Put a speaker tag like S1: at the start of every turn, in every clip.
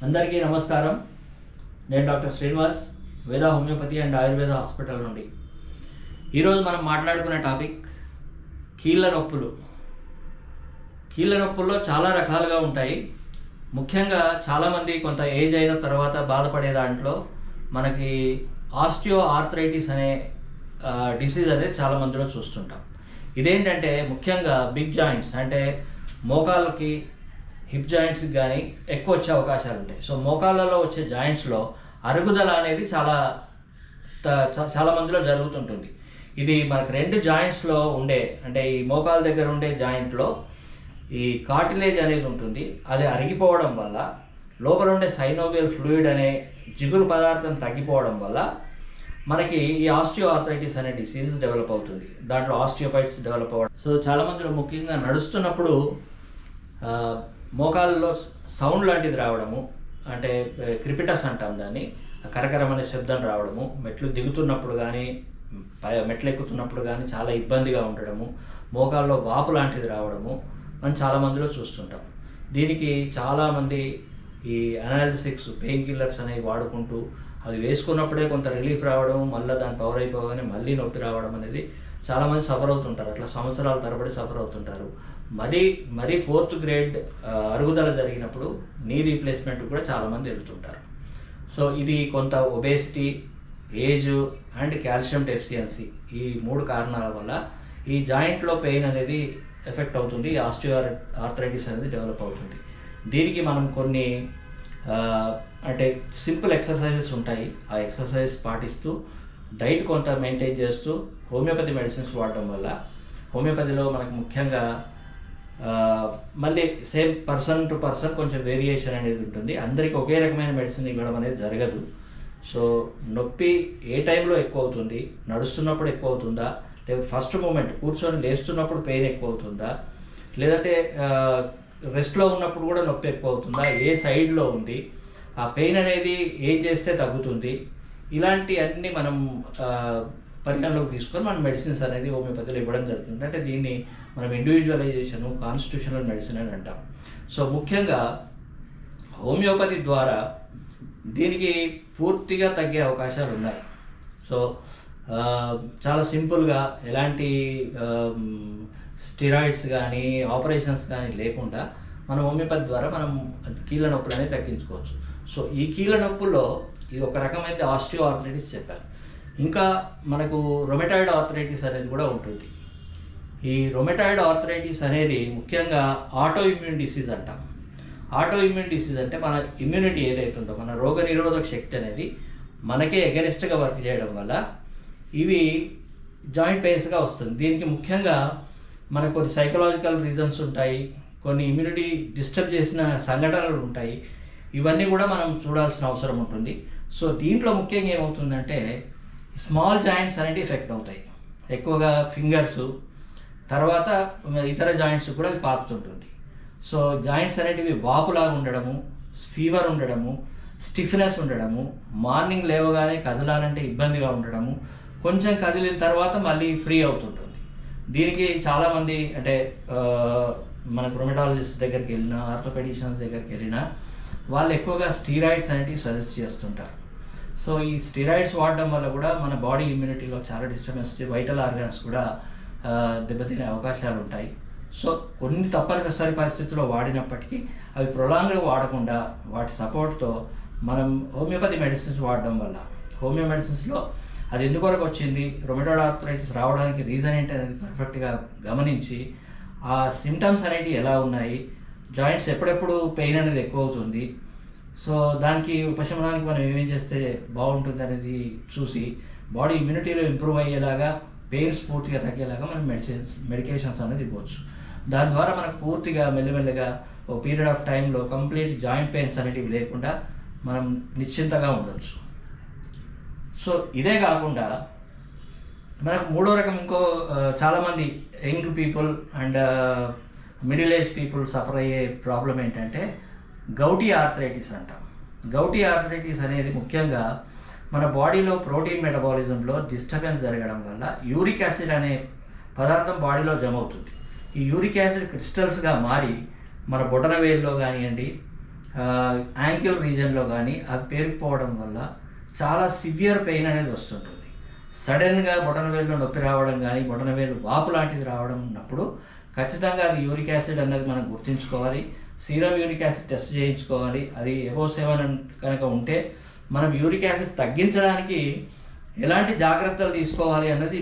S1: అందరికీ నమస్కారం. నేను డాక్టర్ శ్రీనివాస్, వేద హోమియోపతి అండ్ ఆయుర్వేద హాస్పిటల్ నుండి. ఈరోజు మనం మాట్లాడుకునే టాపిక్ కీళ్ళ నొప్పులు. కీళ్ళ నొప్పుల్లో చాలా రకాలుగా ఉంటాయి. ముఖ్యంగా చాలామంది కొంత ఏజ్ అయిన తర్వాత బాధపడే దాంట్లో మనకి ఆస్టియో ఆర్థరైటిస్ అనే డిసీజ్ అనేది చాలా మందిలో చూస్తుంటాం. ఇదేంటంటే ముఖ్యంగా బిగ్ జాయింట్స్ అంటే మోకాళ్ళకి, హిప్ జాయింట్స్కి కానీ ఎక్కువ వచ్చే అవకాశాలు ఉంటాయి. సో మోకాళ్ళలో వచ్చే జాయింట్స్లో అరుగుదల అనేది చాలా మందిలో జరుగుతుంటుంది. ఇది మనకు రెండు జాయింట్స్లో ఉండే అంటే ఈ మోకాళ్ళ దగ్గర ఉండే జాయింట్లో ఈ కార్టిలేజ్ అనేది ఉంటుంది. అది అరిగిపోవడం వల్ల లోపల ఉండే సైనోవియల్ ఫ్లూయిడ్ అనే జిగురు పదార్థం తగ్గిపోవడం వల్ల మనకి ఈ ఆస్టియో ఆర్థరైటిస్ అనే డిసీజ్ డెవలప్ అవుతుంది. దాంట్లో ఆస్టియోపైట్స్ డెవలప్ అవ్వడం. సో చాలామందిలో ముఖ్యంగా నడుస్తున్నప్పుడు మోకాళ్ళలో సౌండ్ లాంటిది రావడము, అంటే క్రిపిటస్ అంటాం దాన్ని, కరకరం అనే శబ్దం రావడము, మెట్లు దిగుతున్నప్పుడు కానీ మెట్లు ఎక్కుతున్నప్పుడు కానీ చాలా ఇబ్బందిగా ఉండడము, మోకాల్లో వాపు లాంటిది రావడము మనం చాలామందిలో చూస్తుంటాం. దీనికి చాలామంది ఈ అనాల్జెసిక్స్, పెయిన్ కిల్లర్స్ అనేవి వాడుకుంటూ అది వేసుకున్నప్పుడే కొంత రిలీఫ్ రావడం, మళ్ళీ దాని పవర్ అయిపోగానే మళ్ళీ నొప్పి రావడం అనేది చాలామంది సఫర్ అవుతుంటారు. అట్లా సంవత్సరాల తరబడి సఫర్ అవుతుంటారు. మరీ 4th గ్రేడ్ అరుగుదల జరిగినప్పుడు నీ రీప్లేస్మెంట్ కూడా చాలామంది వెళ్తుంటారు. సో ఇది కొంత obesity, age and calcium deficiency, ఈ 3 కారణాల వల్ల ఈ జాయింట్లో పెయిన్ అనేది ఎఫెక్ట్ అవుతుంది. ఆస్టియో ఆర్థరైటిస్ అనేది డెవలప్ అవుతుంది. దీనికి మనం కొన్ని అంటే సింపుల్ ఎక్సర్సైజెస్ ఉంటాయి. ఆ ఎక్సర్సైజ్ పాటిస్తూ డైట్ కొంత మెయింటైన్ చేస్తూ హోమియోపతి మెడిసిన్స్ వాడడం వల్ల, హోమియోపతిలో మనకు ముఖ్యంగా మళ్ళీ సేమ్ పర్సన్ టు పర్సన్ కొంచెం వేరియేషన్ అనేది ఉంటుంది. అందరికీ ఒకే రకమైన మెడిసిన్ ఇవ్వడం అనేది జరగదు. సో నొప్పి ఏ టైంలో ఎక్కువ అవుతుంది, నడుస్తున్నప్పుడు ఎక్కువ అవుతుందా, లేకపోతే ఫస్ట్ మూమెంట్ కూర్చొని లేస్తున్నప్పుడు పెయిన్ ఎక్కువ అవుతుందా, లేదంటే రెస్ట్లో ఉన్నప్పుడు కూడా నొప్పి ఎక్కువ అవుతుందా, ఏ సైడ్లో ఉంది, ఆ పెయిన్ అనేది ఏం చేస్తే తగ్గుతుంది, ఇలాంటి అన్నీ మనం పరిగణలోకి తీసుకొని మనం మెడిసిన్స్ అనేది హోమియోపతిలో ఇవ్వడం జరుగుతుంది. అంటే దీన్ని మనం ఇండివిజువలైజేషను, కాన్స్టిట్యూషనల్ మెడిసిన్ అని అంటాం. సో ముఖ్యంగా హోమియోపతి ద్వారా దీనికి పూర్తిగా తగ్గే అవకాశాలు ఉన్నాయి. సో చాలా సింపుల్గా ఎలాంటి స్టిరాయిడ్స్ కానీ ఆపరేషన్స్ కానీ లేకుండా మనం హోమియోపతి ద్వారా మనం కీళ్ళ నొప్పులు అనేది తగ్గించుకోవచ్చు. సో ఈ కీళ్ళ నొప్పుల్లో ఇది ఒక రకమైన ఆస్టియో ఆర్థరైటిస్ చెప్పారు. ఇంకా మనకు రొమటాయిడ్ ఆర్థరైటిస్ అనేది కూడా ఉంటుంది. ఈ రొమటాయిడ్ ఆర్థరైటిస్ అనేది ముఖ్యంగా ఆటో ఇమ్యూన్ డిసీజ్ అంటాం. ఆటో ఇమ్యూన్ డిసీజ్ అంటే మన ఇమ్యూనిటీ ఏదైతుందో, మన రోగ నిరోధక శక్తి అనేది మనకే ఎగనెస్ట్గా వర్క్ చేయడం వల్ల ఇవి జాయింట్ పెయిన్స్గా వస్తుంది. దీనికి ముఖ్యంగా మనకు కొన్ని సైకలాజికల్ రీజన్స్ ఉంటాయి, కొన్ని ఇమ్యూనిటీ డిస్టర్బ్ చేసిన సంఘటనలు ఉంటాయి. ఇవన్నీ కూడా మనం చూడాల్సిన అవసరం ఉంటుంది. సో దీంట్లో ముఖ్యంగా ఏమవుతుందంటే స్మాల్ జాయింట్స్ అనేవి ఎఫెక్ట్ అవుతాయి. ఎక్కువగా ఫింగర్స్, తర్వాత ఇతర జాయింట్స్ కూడా పాకుతుంటుంది. సో జాయింట్స్ అనేటివి వాపులాగా ఉండడము, ఫీవర్ ఉండడము, స్టిఫ్నెస్ ఉండడము, మార్నింగ్ లేవగానే కదలాలంటే ఇబ్బందిగా ఉండడము, కొంచెం కదిలిన తర్వాత మళ్ళీ ఫ్రీ అవుతుంటుంది. దీనికి చాలామంది అంటే మనకు రొమటాలజిస్ట్ దగ్గరికి వెళ్ళినా, ఆర్థోపెడిషియన్స్ దగ్గరికి వెళ్ళినా వాళ్ళు ఎక్కువగా స్టీరాయిడ్స్ అనేవి సజెస్ట్ చేస్తుంటారు. సో ఈ స్టీరాయిడ్స్ వాడడం వల్ల కూడా మన బాడీ ఇమ్యూనిటీలో చాలా డిస్టర్బెన్స్, వైటల్ ఆర్గాన్స్ కూడా దెబ్బతినే అవకాశాలు ఉంటాయి. సో కొన్ని తప్పనిసరి పరిస్థితుల్లో వాడినప్పటికీ అవి ప్రొలాంగ్గా వాడకుండా వాటి సపోర్ట్తో మనం హోమియోపతి మెడిసిన్స్ వాడడం వల్ల, హోమియో మెడిసిన్స్లో అది ఎందుకొరకు వచ్చింది, రొమటాయిడ్ ఆర్థరైటిస్ రావడానికి రీజన్ ఏంటి అనేది పర్ఫెక్ట్గా గమనించి ఆ సిమ్టమ్స్ అనేవి ఎలా ఉన్నాయి, జాయింట్స్ ఎప్పుడెప్పుడు పెయిన్ అనేది ఎక్కువ అవుతుంది, సో దానికి ఉపశమనానికి మనం ఏమేం చేస్తే బాగుంటుంది అనేది చూసి బాడీ ఇమ్యూనిటీలో ఇంప్రూవ్ అయ్యేలాగా, పెయిన్స్ పూర్తిగా తగ్గేలాగా మనం మెడికేషన్స్ అనేది ఇవ్వచ్చు. దాని ద్వారా మనకు పూర్తిగా మెల్లమెల్లగా ఒక పీరియడ్ ఆఫ్ టైంలో కంప్లీట్ జాయింట్ పెయిన్స్ అనేటివి లేకుండా మనం నిశ్చింతగా ఉండవచ్చు. సో ఇదే కాకుండా మనకు మూడో రకం ఇంకో చాలామంది young people and middle age people suffer అయ్యే ప్రాబ్లం ఏంటంటే గౌటీ ఆర్థరైటిస్ అంటాం. గౌటీ ఆర్థరైటిస్ అనేది ముఖ్యంగా మన బాడీలో ప్రోటీన్ మెటబాలిజంలో డిస్టర్బెన్స్ జరగడం వల్ల యూరిక్ యాసిడ్ అనే పదార్థం బాడీలో జమ అవుతుంది. ఈ యూరిక్ యాసిడ్ క్రిస్టల్స్గా మారి మన బొటనవేలులో కానివ్వండి, యాంకిల్ రీజన్లో కానీ అది పేరుకుపోవడం వల్ల చాలా సివియర్ పెయిన్ అనేది వస్తుంటుంది. సడన్గా బొటనవేలులో నొప్పి రావడం కానీ బొటనవేలు వాపు లాంటిది రావడం ఉన్నప్పుడు ఖచ్చితంగా అది యూరిక్ యాసిడ్ అన్నది మనం గుర్తుంచుకోవాలి. సీరం యూరిక్ యాసిడ్ టెస్ట్ చేయించుకోవాలి. అది ఎబో 7 కనుక ఉంటే మనం యూరిక్ యాసిడ్ తగ్గించడానికి ఎలాంటి జాగ్రత్తలు తీసుకోవాలి అన్నది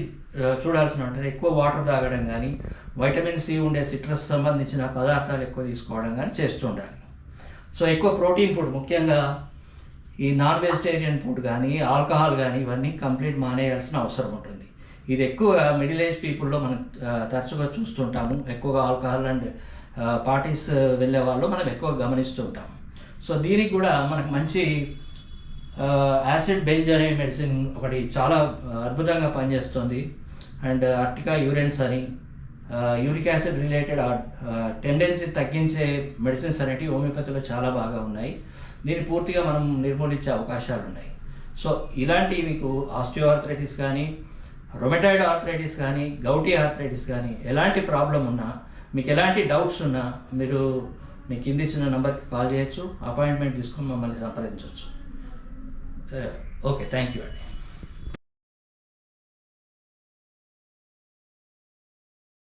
S1: చూడాల్సిన ఉంటుంది. ఎక్కువ వాటర్ తాగడం కానీ వైటమిన్ సి ఉండే సిట్రస్ సంబంధించిన పదార్థాలు ఎక్కువ తీసుకోవడం కానీ చేస్తూ ఉండాలి. సో ఎక్కువ ప్రోటీన్ ఫుడ్, ముఖ్యంగా ఈ నాన్ వెజిటేరియన్ ఫుడ్ కానీ ఆల్కహాల్ కానీ ఇవన్నీ కంప్లీట్ మానేయాల్సిన అవసరం ఉంటుంది. ఇది ఎక్కువగా మిడిల్ ఏజ్ పీపుల్లో మనం తరచుగా చూస్తుంటాము. ఎక్కువగా ఆల్కహాల్ అండ్ పార్టీస్ వెళ్ళే వాళ్ళు మనం ఎక్కువ గమనిస్తూ ఉంటాం. సో దీనికి కూడా మనకు మంచి యాసిడ్ బెంజ్ అనే మెడిసిన్ ఒకటి చాలా అద్భుతంగా పనిచేస్తుంది. అండ్ అర్టికా యూరెన్స్ అని యూరిక్ యాసిడ్ రిలేటెడ్ టెండెన్సీ తగ్గించే మెడిసిన్స్ అనేటివి హోమియోపతిలో చాలా బాగా ఉన్నాయి. దీన్ని పూర్తిగా మనం నిర్మూలించే అవకాశాలు ఉన్నాయి. సో ఇలాంటి మీకు ఆస్టియోఆర్థరైటిస్ కానీ రొమటాయిడ్ ఆర్థరైటిస్ కానీ గౌటీ ఆర్థరైటిస్ కానీ ఎలాంటి ప్రాబ్లం ఉన్నా, మీకు ఎలాంటి డౌట్స్ ఉన్నా మీరు మీ కింది ఇచ్చిన నెంబర్కి కాల్ చేయొచ్చు, అపాయింట్మెంట్ తీసుకొని మమ్మల్ని సంప్రదించవచ్చు. ఓకే, థ్యాంక్ యూ అండి.